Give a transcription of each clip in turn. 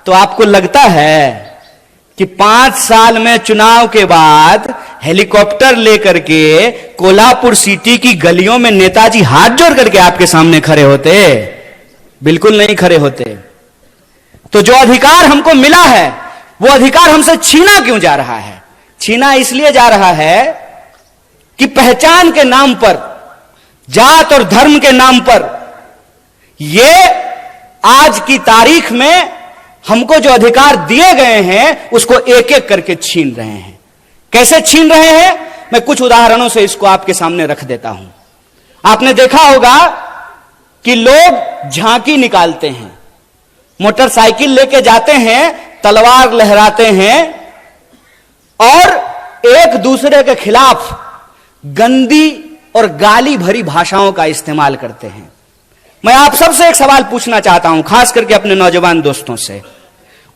तो आपको लगता है कि 5 साल में चुनाव के बाद हेलीकॉप्टर लेकर के कोल्हापुर सिटी की गलियों में नेताजी हाथ जोड़ करके आपके सामने खड़े होते? बिल्कुल नहीं खड़े होते। तो जो अधिकार हमको मिला है वो अधिकार हमसे छीना क्यों जा रहा है? छीना इसलिए जा रहा है कि पहचान के नाम पर, जात और धर्म के नाम पर ये आज की तारीख में हमको जो अधिकार दिए गए हैं उसको एक एक करके छीन रहे हैं। कैसे छीन रहे हैं? मैं कुछ उदाहरणों से इसको आपके सामने रख देता हूं। आपने देखा होगा कि लोग झांकी निकालते हैं, मोटरसाइकिल लेके जाते हैं, तलवार लहराते हैं और एक दूसरे के खिलाफ गंदी और गाली भरी भाषाओं का इस्तेमाल करते हैं। मैं आप सबसे एक सवाल पूछना चाहता हूं, खास करके अपने नौजवान दोस्तों से।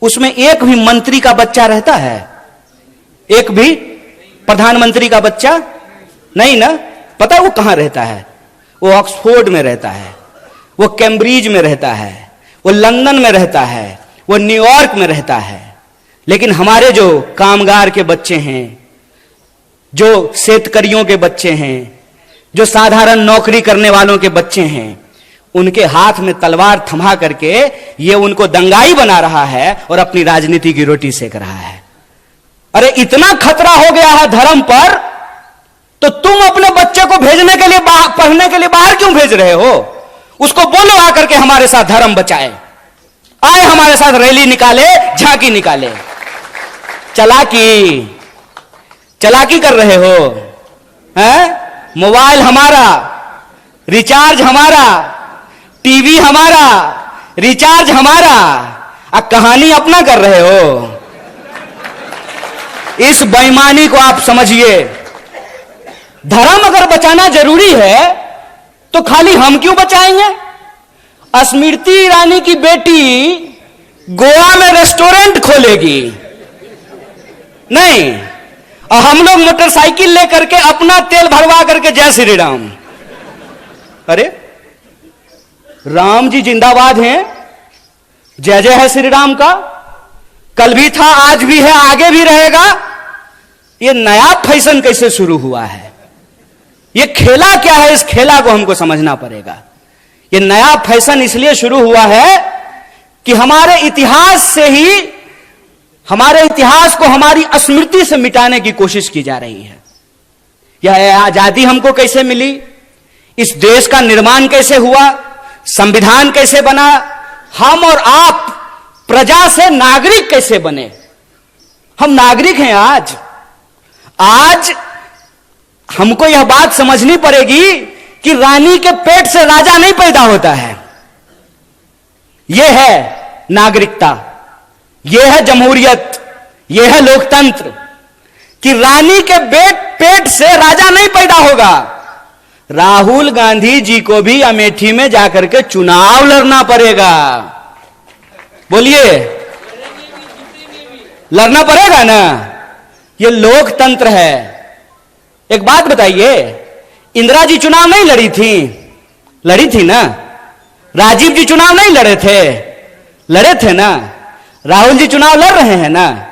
उसमें एक भी मंत्री का बच्चा रहता है? एक भी प्रधानमंत्री का बच्चा नहीं ना? पता है वो कहां रहता है? वो ऑक्सफोर्ड में रहता है, वो कैम्ब्रिज में रहता है, वो लंदन में रहता है, वो न्यूयॉर्क में रहता है। लेकिन हमारे जो कामगार के बच्चे हैं, जो शेतकरियों के बच्चे हैं, जो साधारण नौकरी करने वालों के बच्चे हैं, उनके हाथ में तलवार थमा करके ये उनको दंगाई बना रहा है और अपनी राजनीति की रोटी सेक रहा है। अरे इतना खतरा हो गया है धर्म पर, तो तुम अपने बच्चे को भेजने के लिए पढ़ने के लिए बाहर क्यों भेज रहे हो? उसको बोलो आकर के हमारे साथ धर्म बचाए, आए हमारे साथ रैली निकाले, झांकी निकाले। चलाकी कर रहे हो हैं? मोबाइल हमारा, रिचार्ज हमारा, टीवी हमारा, रिचार्ज हमारा, कहानी अपना कर रहे हो। इस बेईमानी को आप समझिए। धर्म अगर बचाना जरूरी है तो खाली हम क्यों बचाएंगे? स्मृति ईरानी की बेटी गोवा में रेस्टोरेंट खोलेगी नहीं, और हम लोग मोटरसाइकिल लेकर के अपना तेल भरवा करके जय श्री राम। अरे राम जी जिंदाबाद हैं, जय जय है श्री राम का। कल भी था, आज भी है, आगे भी रहेगा। ये नया फैशन कैसे शुरू हुआ है? ये खेला क्या है? इस खेला को हमको समझना पड़ेगा। ये नया फैशन इसलिए शुरू हुआ है कि हमारे इतिहास से ही, हमारे इतिहास को हमारी स्मृति से मिटाने की कोशिश की जा रही है। यह आजादी हमको कैसे मिली? इस देश का निर्माण कैसे हुआ? संविधान कैसे बना? हम और आप प्रजा से नागरिक कैसे बने? हम नागरिक हैं आज हमको यह बात समझनी पड़ेगी कि रानी के पेट से राजा नहीं पैदा होता है। यह है नागरिकता, यह है जमहूरियत, यह है लोकतंत्र कि रानी के पेट से राजा नहीं पैदा होगा। राहुल गांधी जी को भी अमेठी में जाकर के चुनाव लड़ना पड़ेगा। बोलिए, लड़ना पड़ेगा ना? ये लोकतंत्र है। एक बात बताइए, इंदिरा जी चुनाव नहीं लड़ी थी? लड़ी थी ना? राजीव जी चुनाव नहीं लड़े थे? लड़े थे ना? राहुल जी चुनाव लड़ रहे हैं ना?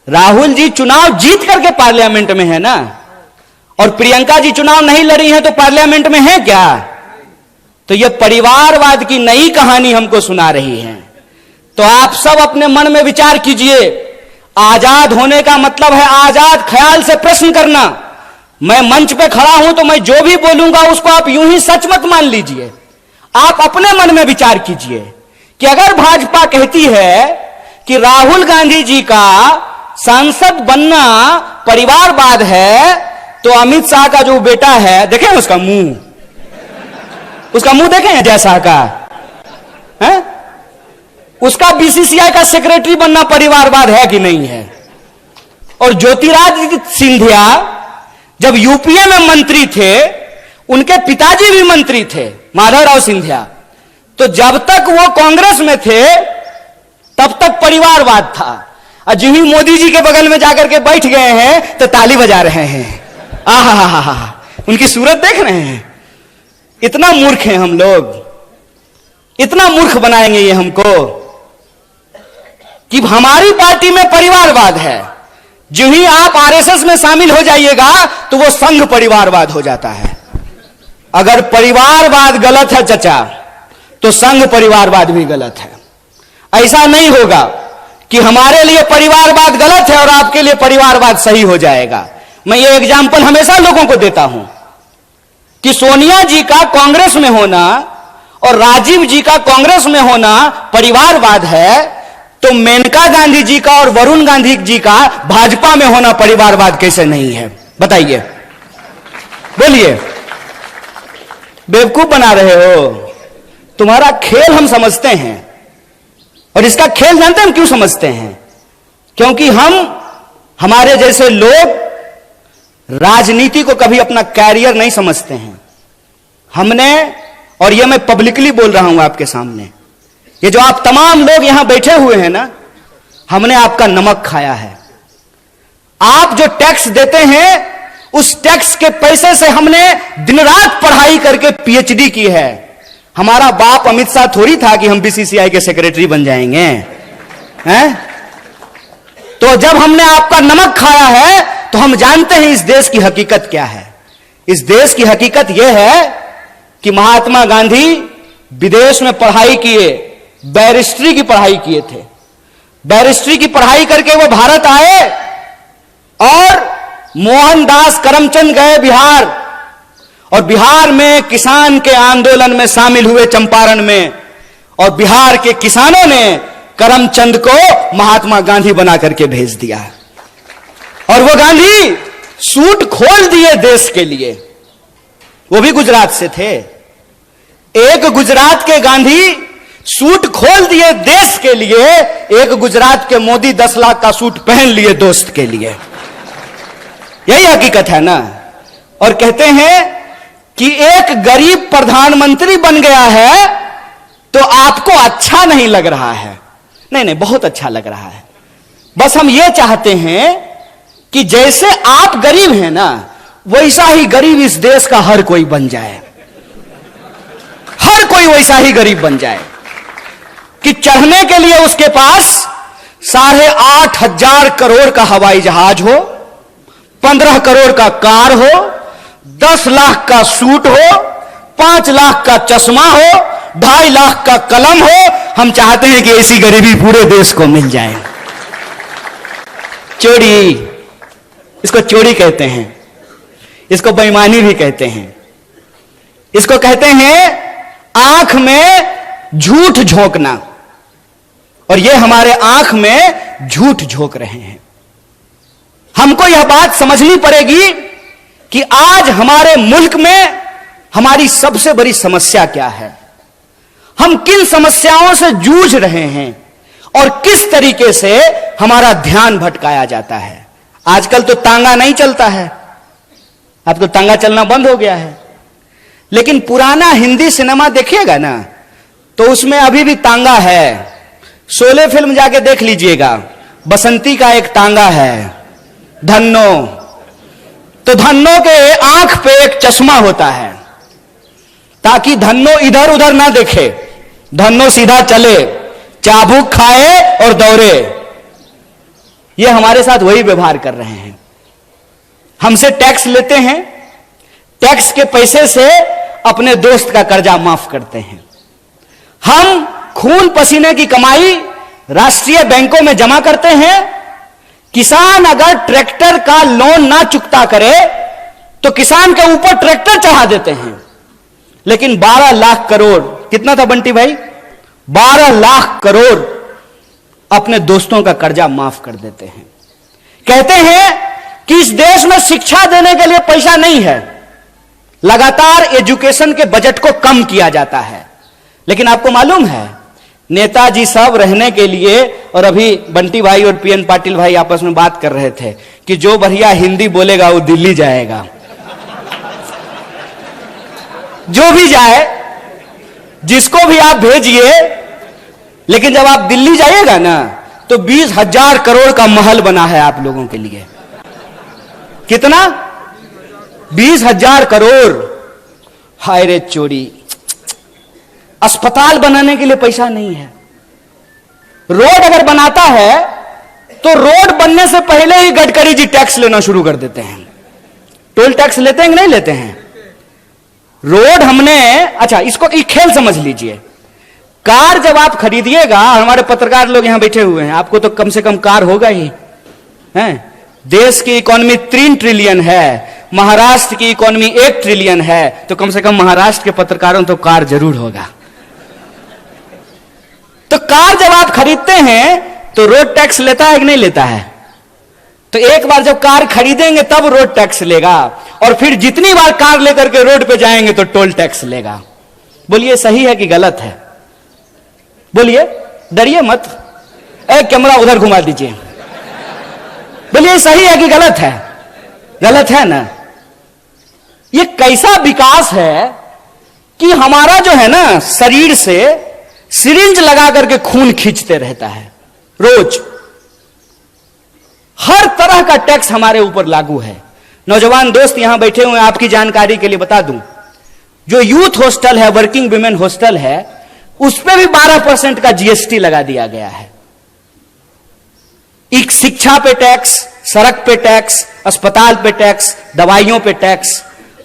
राहुल जी चुनाव जीत करके पार्लियामेंट में है ना? और प्रियंका जी चुनाव नहीं लड़ी हैं तो पार्लियामेंट में है क्या? तो यह परिवारवाद की नई कहानी हमको सुना रही है। तो आप सब अपने मन में विचार कीजिए। आजाद होने का मतलब है आजाद ख्याल से प्रश्न करना। मैं मंच पे खड़ा हूं तो मैं जो भी बोलूंगा उसको आप यूं ही सच मत मान लीजिए। आप अपने मन में विचार कीजिए कि अगर भाजपा कहती है कि राहुल गांधी जी का सांसद बनना परिवारवाद है, तो अमित शाह का जो बेटा है, देखें उसका मुंह देखें अजय शाह का है? उसका बीसीसीआई का सेक्रेटरी बनना परिवारवाद है कि नहीं है? और ज्योतिरादित्य सिंधिया जब यूपीए में मंत्री थे, उनके पिताजी भी मंत्री थे, माधवराव सिंधिया। तो जब तक वो कांग्रेस में थे तब तक परिवारवाद था, और जो ही मोदी जी के बगल में जाकर के बैठ गए हैं तो ताली बजा रहे हैं। आहा, उनकी सूरत देख रहे हैं। इतना मूर्ख हैं हम लोग, इतना मूर्ख बनाएंगे ये हमको। कि हमारी पार्टी में परिवारवाद है, जो ही आप आरएसएस में शामिल हो जाइएगा तो वो संघ परिवारवाद हो जाता है। अगर परिवारवाद गलत है चचा, तो संघ परिवारवाद भी गलत है। ऐसा नहीं होगा कि हमारे लिए परिवारवाद गलत है और आपके लिए परिवारवाद सही हो जाएगा। मैं ये एग्जाम्पल हमेशा लोगों को देता हूं कि सोनिया जी का कांग्रेस में होना और राजीव जी का कांग्रेस में होना परिवारवाद है, तो मेनका गांधी जी का और वरुण गांधी जी का भाजपा में होना परिवारवाद कैसे नहीं है? बताइए, बोलिए। बेवकूफ बना रहे हो। तुम्हारा खेल हम समझते हैं, और इसका खेल जानते हैं हम क्यों समझते हैं? क्योंकि हमारे जैसे लोग राजनीति को कभी अपना कैरियर नहीं समझते हैं। हमने, और यह मैं पब्लिकली बोल रहा हूं आपके सामने, ये जो आप तमाम लोग यहां बैठे हुए हैं ना, हमने आपका नमक खाया है। आप जो टैक्स देते हैं, उस टैक्स के पैसे से हमने दिन रात पढ़ाई करके पीएचडी की है। हमारा बाप अमित शाह थोड़ी था कि हम बीसीसीआई के सेक्रेटरी बन जाएंगे, हैं? तो जब हमने आपका नमक खाया है तो हम जानते हैं इस देश की हकीकत क्या है। इस देश की हकीकत यह है कि महात्मा गांधी विदेश में पढ़ाई किए, बैरिस्ट्री की पढ़ाई किए थे। बैरिस्ट्री की पढ़ाई करके वो भारत आए और मोहनदास करमचंद गए बिहार, और बिहार में किसान के आंदोलन में शामिल हुए चंपारण में, और बिहार के किसानों ने करमचंद को महात्मा गांधी बना करके भेज दिया। और वो गांधी सूट खोल दिए देश के लिए। वो भी गुजरात से थे। एक गुजरात के गांधी सूट खोल दिए देश के लिए, एक गुजरात के मोदी 10 लाख का सूट पहन लिए दोस्त के लिए। यही हकीकत है ना। और कहते हैं कि एक गरीब प्रधानमंत्री बन गया है तो आपको अच्छा नहीं लग रहा है। नहीं, बहुत अच्छा लग रहा है। बस हम ये चाहते हैं कि जैसे आप गरीब हैं ना, वैसा ही गरीब इस देश का हर कोई बन जाए। हर कोई वैसा ही गरीब बन जाए कि चढ़ने के लिए उसके पास 8,500 करोड़ का हवाई जहाज हो, 15 करोड़ का कार हो, 10 लाख का सूट हो, 5 लाख का चश्मा हो, 2.5 लाख का कलम हो। हम चाहते हैं कि ऐसी गरीबी पूरे देश को मिल जाए। चोरी, इसको चोरी कहते हैं, इसको बेईमानी भी कहते हैं, इसको कहते हैं आंख में झूठ झोंकना। और ये हमारे आंख में झूठ झोंक रहे हैं। हमको यह बात समझनी पड़ेगी कि आज हमारे मुल्क में हमारी सबसे बड़ी समस्या क्या है, हम किन समस्याओं से जूझ रहे हैं और किस तरीके से हमारा ध्यान भटकाया जाता है। आजकल तो तांगा नहीं चलता है, अब तो तांगा चलना बंद हो गया है। लेकिन पुराना हिंदी सिनेमा देखिएगा ना, तो उसमें अभी भी तांगा है। शोले फिल्म जाके देख लीजिएगा, बसंती का एक तांगा है, धन्नो। तो धन्नो के आंख पे एक चश्मा होता है ताकि धन्नो इधर उधर ना देखे, धन्नो सीधा चले, चाबुक खाए और दौड़े। ये हमारे साथ वही व्यवहार कर रहे हैं। हमसे टैक्स लेते हैं, टैक्स के पैसे से अपने दोस्त का कर्जा माफ करते हैं। हम खून पसीने की कमाई राष्ट्रीय बैंकों में जमा करते हैं। किसान अगर ट्रैक्टर का लोन ना चुकता करे तो किसान के ऊपर ट्रैक्टर चढ़ा देते हैं। लेकिन 12 लाख करोड़, कितना था बंटी भाई? 12 लाख करोड़ अपने दोस्तों का कर्जा माफ कर देते हैं। कहते हैं कि इस देश में शिक्षा देने के लिए पैसा नहीं है, लगातार एजुकेशन के बजट को कम किया जाता है। लेकिन आपको मालूम है, नेताजी सब रहने के लिए, और अभी बंटी भाई और पीएन पाटिल भाई आपस में बात कर रहे थे कि जो बढ़िया हिंदी बोलेगा वो दिल्ली जाएगा। जो भी जाए, जिसको भी आप भेजिए, लेकिन जब आप दिल्ली जाइएगा ना तो 20,000 करोड़ का महल बना है आप लोगों के लिए। कितना? 20,000 करोड़। हाय रे चोरी, अस्पताल बनाने के लिए पैसा नहीं है, रोड अगर बनाता है तो रोड बनने से पहले ही गडकरी जी टैक्स लेना शुरू कर देते हैं। टोल टैक्स लेते हैं कि नहीं लेते हैं? रोड हमने, अच्छा इसको एक खेल समझ लीजिए। कार जब आप खरीदिएगा, हमारे पत्रकार लोग यहां बैठे हुए हैं, आपको तो कम से कम कार होगा ही है। देश की इकोनॉमी 3 ट्रिलियन है, महाराष्ट्र की इकोनॉमी 1 ट्रिलियन है, तो कम से कम महाराष्ट्र के पत्रकारों तो कार जरूर होगा। तो कार जब आप खरीदते हैं तो रोड टैक्स लेता है कि नहीं लेता है? तो एक बार जब कार खरीदेंगे तब रोड टैक्स लेगा, और फिर जितनी बार कार लेकर के रोड पे जाएंगे तो टोल टैक्स लेगा। बोलिए सही है कि गलत है? बोलिए, डरिए मत। कैमरा उधर घुमा दीजिए। बोलिए सही है कि गलत है? गलत है ना? ये कैसा विकास है कि हमारा जो है ना, शरीर से सिरिंज लगा करके खून खींचते रहता है रोज। हर तरह का टैक्स हमारे ऊपर लागू है। नौजवान दोस्त यहां बैठे हुए हैं, आपकी जानकारी के लिए बता दूं, जो यूथ हॉस्टल है, वर्किंग विमेन हॉस्टल है, उस पर भी 12% का जीएसटी लगा दिया गया है। एक शिक्षा पे टैक्स, सड़क पे टैक्स, अस्पताल पे टैक्स, दवाइयों पे टैक्स,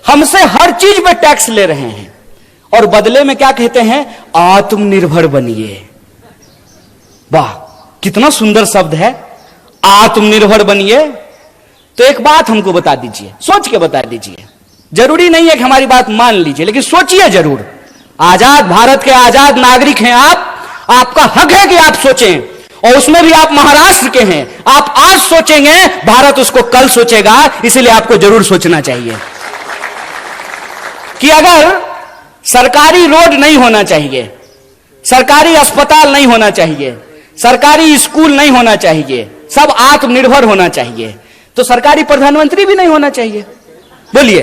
हमसे हर चीज पे टैक्स ले रहे हैं। और बदले में क्या कहते हैं? आत्मनिर्भर बनिए। वाह, कितना सुंदर शब्द है, आत्मनिर्भर बनिए। तो एक बात हमको बता दीजिए, सोच के बता दीजिए। जरूरी नहीं है कि हमारी बात मान लीजिए, लेकिन सोचिए जरूर। आजाद भारत के आजाद नागरिक हैं आप, आपका हक है कि आप सोचें, और उसमें भी आप महाराष्ट्र के हैं। आप आज सोचेंगे, भारत उसको कल सोचेगा। इसलिए आपको जरूर सोचना चाहिए कि अगर सरकारी रोड नहीं होना चाहिए, सरकारी अस्पताल नहीं होना चाहिए, सरकारी स्कूल नहीं होना चाहिए, सब आत्मनिर्भर होना चाहिए, तो सरकारी प्रधानमंत्री भी नहीं होना चाहिए। बोलिए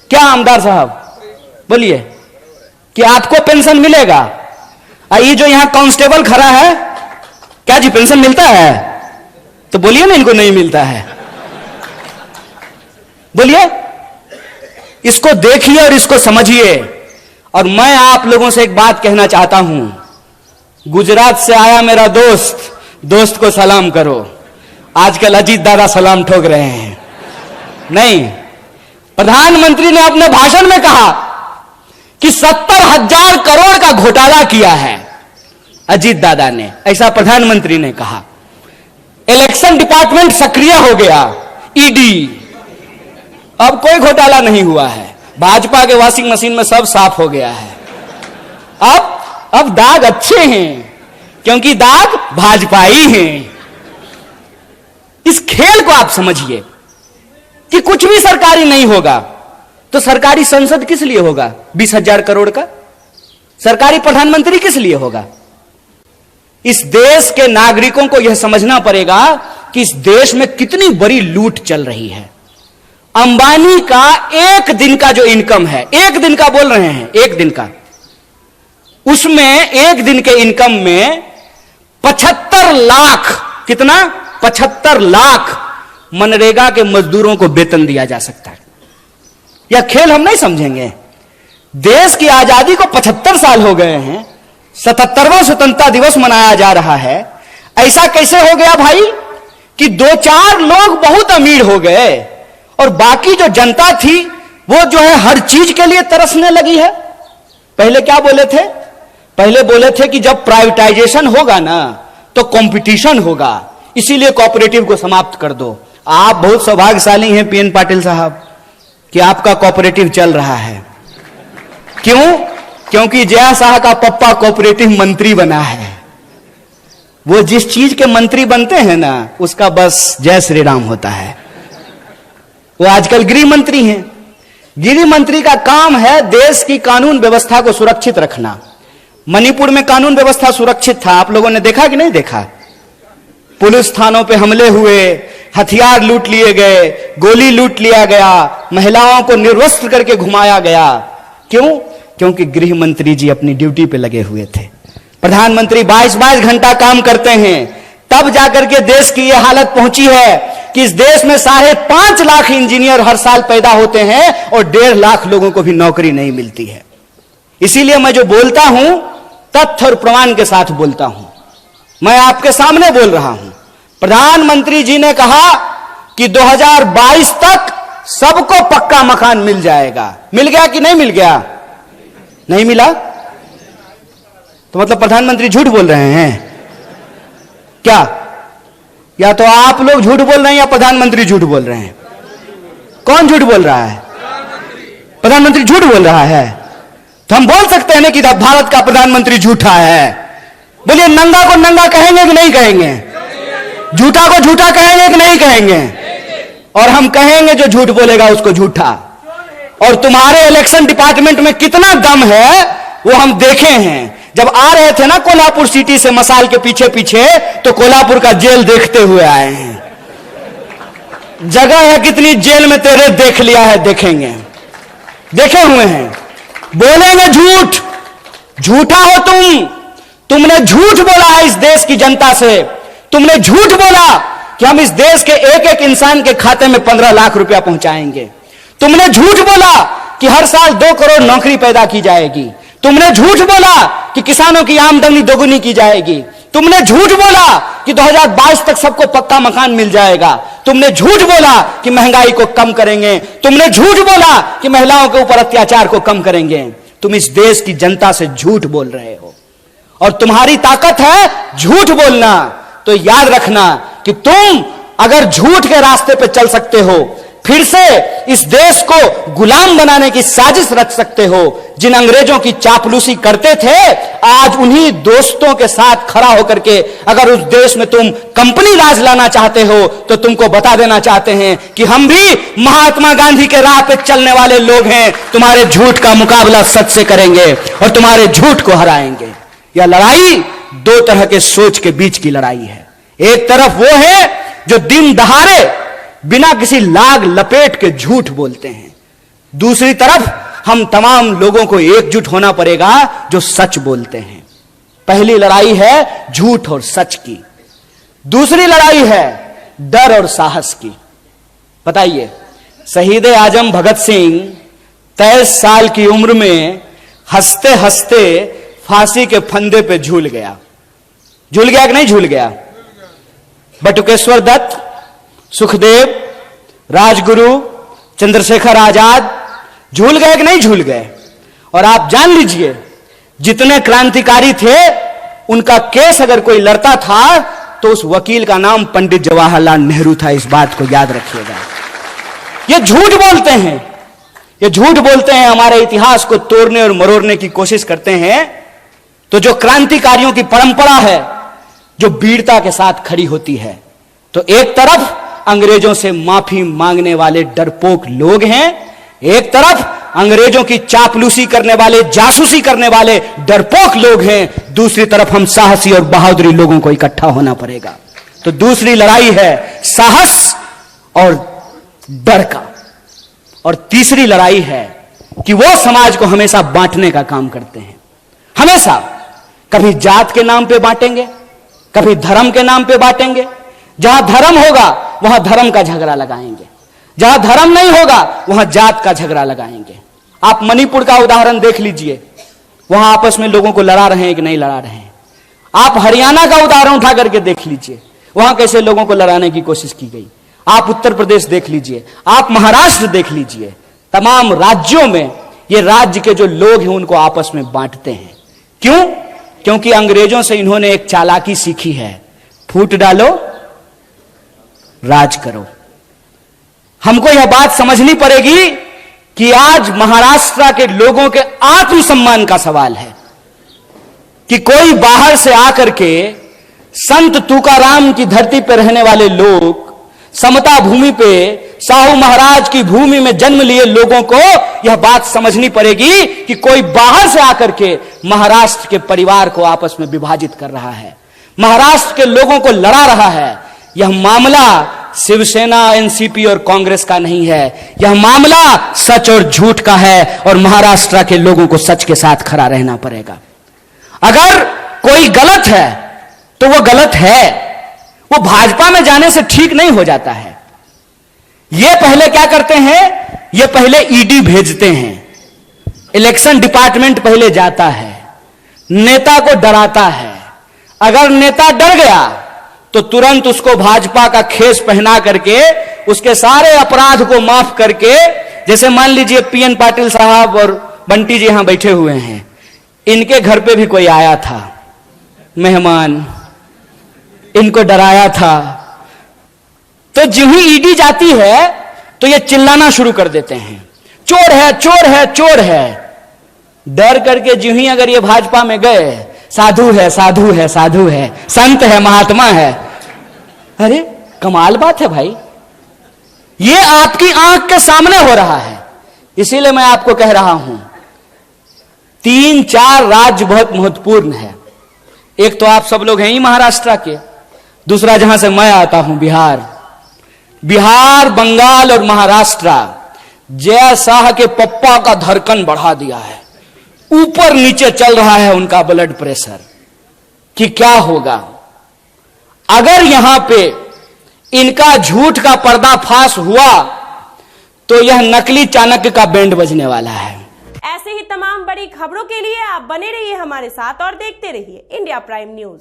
क्या आमदार साहब, बोलिए कि आपको पेंशन मिलेगा? ये जो यहां कांस्टेबल खड़ा है, क्या जी पेंशन मिलता है? तो बोलिए ना, इनको नहीं मिलता है। बोलिए, इसको देखिए और इसको समझिए। और मैं आप लोगों से एक बात कहना चाहता हूं, गुजरात से आया मेरा दोस्त, दोस्त को सलाम करो। आजकल अजीत दादा सलाम ठोक रहे हैं। नहीं, प्रधानमंत्री ने अपने भाषण में कहा कि 70,000 करोड़ का घोटाला किया है अजीत दादा ने, ऐसा प्रधानमंत्री ने कहा। इलेक्शन डिपार्टमेंट सक्रिय हो गया, ईडी। अब कोई घोटाला नहीं हुआ है, भाजपा के वॉशिंग मशीन में सब साफ हो गया है। अब दाग अच्छे हैं, क्योंकि दाग भाजपाई हैं। इस खेल को आप समझिए कि कुछ भी सरकारी नहीं होगा तो सरकारी संसद किस लिए होगा 20,000 करोड़ का? सरकारी प्रधानमंत्री किस लिए होगा? इस देश के नागरिकों को यह समझना पड़ेगा कि इस देश में कितनी बड़ी लूट चल रही है। अंबानी का एक दिन का जो इनकम है, एक दिन का बोल रहे हैं, एक दिन का, उसमें एक दिन के इनकम में 75 लाख, कितना? 75 लाख मनरेगा के मजदूरों को वेतन दिया जा सकता है। यह खेल हम नहीं समझेंगे। देश की आजादी को 75 साल हो गए हैं, 77वां स्वतंत्रता दिवस मनाया जा रहा है। ऐसा कैसे हो गया भाई कि 2-4 लोग बहुत अमीर हो गए और बाकी जो जनता थी वो जो है हर चीज के लिए तरसने लगी है? पहले क्या बोले थे? पहले बोले थे कि जब प्राइवेटाइजेशन होगा ना तो कंपटीशन होगा, इसीलिए कोऑपरेटिव को समाप्त कर दो। आप बहुत सौभाग्यशाली हैं पीएन पाटिल साहब कि आपका कोऑपरेटिव चल रहा है। क्यों? क्योंकि जया शाह का पप्पा कोऑपरेटिव मंत्री बना है। वो जिस चीज के मंत्री बनते हैं ना, उसका बस जय श्री राम होता है। वो आजकल गृह मंत्री हैं। गृह मंत्री का काम है देश की कानून व्यवस्था को सुरक्षित रखना। मणिपुर में कानून व्यवस्था सुरक्षित था, आप लोगों ने देखा कि नहीं देखा? पुलिस थानों पे हमले हुए, हथियार लूट लिए गए, गोली लूट लिया गया, महिलाओं को निर्वस्त्र करके घुमाया गया। क्यों? क्योंकि गृह मंत्री जी अपनी ड्यूटी पे लगे हुए थे। प्रधानमंत्री 22-22 घंटा काम करते हैं, तब जाकर के देश की यह हालत पहुंची है कि इस देश में 5.5 लाख इंजीनियर हर साल पैदा होते हैं और 1.5 लाख लोगों को भी नौकरी नहीं मिलती है। इसीलिए मैं जो बोलता हूं तथ्य और प्रमाण के साथ बोलता हूं। मैं आपके सामने बोल रहा हूं। प्रधानमंत्री जी ने कहा कि 2022 तक सबको पक्का मकान मिल जाएगा। मिल गया कि नहीं मिल गया? नहीं मिला तो मतलब प्रधानमंत्री झूठ बोल रहे हैं क्या? या तो आप लोग झूठ बोल रहे हैं या प्रधानमंत्री झूठ बोल रहे हैं? कौन झूठ बोल रहा है? प्रधानमंत्री झूठ बोल रहा है। तो हम बोल सकते हैं ना कि भारत का प्रधानमंत्री झूठा है। बोलिए, नंगा को नंगा कहेंगे कि नहीं कहेंगे? झूठा को झूठा कहेंगे कि नहीं कहेंगे? और हम कहेंगे जो झूठ बोलेगा उसको झूठा। और तुम्हारे इलेक्शन डिपार्टमेंट में कितना दम है वो हम देखे हैं। जब आ रहे थे ना कोल्हापुर सिटी से मसाल के पीछे पीछे, तो कोल्हापुर का जेल देखते हुए आए हैं। जगह है कितनी जेल में तेरे, देख लिया है, देखेंगे, देखे हुए हैं। बोलेंगे झूठ, झूठा हो तुमने झूठ बोला है इस देश की जनता से। तुमने झूठ बोला कि हम इस देश के एक एक इंसान के खाते में 15 लाख रुपया पहुंचाएंगे। तुमने झूठ बोला कि हर साल 2 करोड़ नौकरी पैदा की जाएगी। तुमने झूठ बोला कि किसानों की आमदनी दोगुनी की जाएगी। तुमने झूठ बोला कि 2022 तक सबको पक्का मकान मिल जाएगा। तुमने झूठ बोला कि महंगाई को कम करेंगे। तुमने झूठ बोला कि महिलाओं के ऊपर अत्याचार को कम करेंगे। तुम इस देश की जनता से झूठ बोल रहे हो और तुम्हारी ताकत है झूठ बोलना। तो याद रखना कि तुम अगर झूठ के रास्ते पे चल सकते हो, फिर से इस देश को गुलाम बनाने की साजिश रच सकते हो। जिन अंग्रेजों की चापलूसी करते थे, आज उन्हीं दोस्तों के साथ खड़ा होकर के अगर उस देश में तुम कंपनी राज लाना चाहते हो, तो तुमको बता देना चाहते हैं कि हम भी महात्मा गांधी के राह पे चलने वाले लोग हैं। तुम्हारे झूठ का मुकाबला सच से करेंगे और तुम्हारे झूठ को हराएंगे। यह लड़ाई 2 तरह के सोच के बीच की लड़ाई है। एक तरफ वो है जो दिन दहाड़े बिना किसी लाग लपेट के झूठ बोलते हैं। दूसरी तरफ हम तमाम लोगों को एकजुट होना पड़ेगा जो सच बोलते हैं। पहली लड़ाई है झूठ और सच की, दूसरी लड़ाई है डर और साहस की। बताइए, शहीद आजम भगत सिंह 23 साल की उम्र में हंसते हंसते फांसी के फंदे पे झूल गया। झूल गया कि नहीं झूल गया? बटुकेश्वर दत्त, सुखदेव, राजगुरु, चंद्रशेखर आजाद झूल गए कि नहीं झूल गए? और आप जान लीजिए, जितने क्रांतिकारी थे उनका केस अगर कोई लड़ता था तो उस वकील का नाम पंडित जवाहरलाल नेहरू था। इस बात को याद रखिएगा। ये झूठ बोलते हैं, ये झूठ बोलते हैं, हमारे इतिहास को तोड़ने और मरोड़ने की कोशिश करते हैं। तो जो क्रांतिकारियों की परंपरा है जो वीरता के साथ खड़ी होती है, तो एक तरफ अंग्रेजों से माफी मांगने वाले डरपोक लोग हैं, एक तरफ अंग्रेजों की चापलूसी करने वाले, जासूसी करने वाले डरपोक लोग हैं, दूसरी तरफ हम साहसी और बहादुरी लोगों को इकट्ठा होना पड़ेगा। तो दूसरी लड़ाई है साहस और डर का। और तीसरी लड़ाई है कि वो समाज को हमेशा बांटने का काम करते हैं। हमेशा कभी जात के नाम पे बांटेंगे, कभी धर्म के नाम पे बांटेंगे। जहां धर्म होगा वहां धर्म का झगड़ा लगाएंगे, जहां धर्म नहीं होगा वहां जात का झगड़ा लगाएंगे। आप मणिपुर का उदाहरण देख लीजिए, वहां आपस में लोगों को लड़ा रहे हैं कि नहीं लड़ा रहे हैं। आप हरियाणा का उदाहरण उठा करके देख लीजिए, वहां कैसे लोगों को लड़ाने की कोशिश की गई। आप उत्तर प्रदेश देख लीजिए, आप महाराष्ट्र देख लीजिए। तमाम राज्यों में ये राज्य के जो लोग हैं उनको आपस में बांटते हैं। क्यों? क्योंकि अंग्रेजों से इन्होंने एक चालाकी सीखी है, फूट डालो राज करो। हमको यह बात समझनी पड़ेगी कि आज महाराष्ट्र के लोगों के आत्मसम्मान का सवाल है कि कोई बाहर से आकर के संत तुकाराम की धरती पर रहने वाले लोग, समता भूमि पे साहू महाराज की भूमि में जन्म लिए लोगों को यह बात समझनी पड़ेगी कि कोई बाहर से आकर के महाराष्ट्र के परिवार को आपस में विभाजित कर रहा है, महाराष्ट्र के लोगों को लड़ा रहा है। यह मामला शिवसेना, एनसीपी और कांग्रेस का नहीं है, यह मामला सच और झूठ का है और महाराष्ट्र के लोगों को सच के साथ खड़ा रहना पड़ेगा। अगर कोई गलत है तो वो गलत है, वो भाजपा में जाने से ठीक नहीं हो जाता है। ये पहले क्या करते हैं, ये पहले ईडी भेजते हैं, इलेक्शन डिपार्टमेंट पहले जाता है, नेता को डराता है, अगर नेता डर गया तो तुरंत उसको भाजपा का खेस पहना करके उसके सारे अपराध को माफ करके, जैसे मान लीजिए पीएन पाटिल साहब और बंटी जी यहां बैठे हुए हैं, इनके घर पे भी कोई आया था मेहमान, इनको डराया था, तो जो ही ईडी जाती है तो ये चिल्लाना शुरू कर देते हैं, चोर है चोर है चोर है। डर करके जो ही अगर ये भाजपा में गए, साधु है साधु है साधु है, संत है महात्मा है। अरे कमाल बात है भाई, ये आपकी आंख के सामने हो रहा है। इसीलिए मैं आपको कह रहा हूं 3-4 राज्य बहुत महत्वपूर्ण है। एक तो आप सब लोग हैं ही महाराष्ट्र के, दूसरा जहां से मैं आता हूं बिहार, बंगाल और महाराष्ट्र जय शाह के पप्पा का धड़कन बढ़ा दिया है, ऊपर नीचे चल रहा है उनका ब्लड प्रेशर कि क्या होगा अगर यहां पे इनका झूठ का पर्दाफाश हुआ तो यह नकली चाणक्य का बैंड बजने वाला है। ऐसे ही तमाम बड़ी खबरों के लिए आप बने रहिए हमारे साथ और देखते रहिए इंडिया प्राइम न्यूज।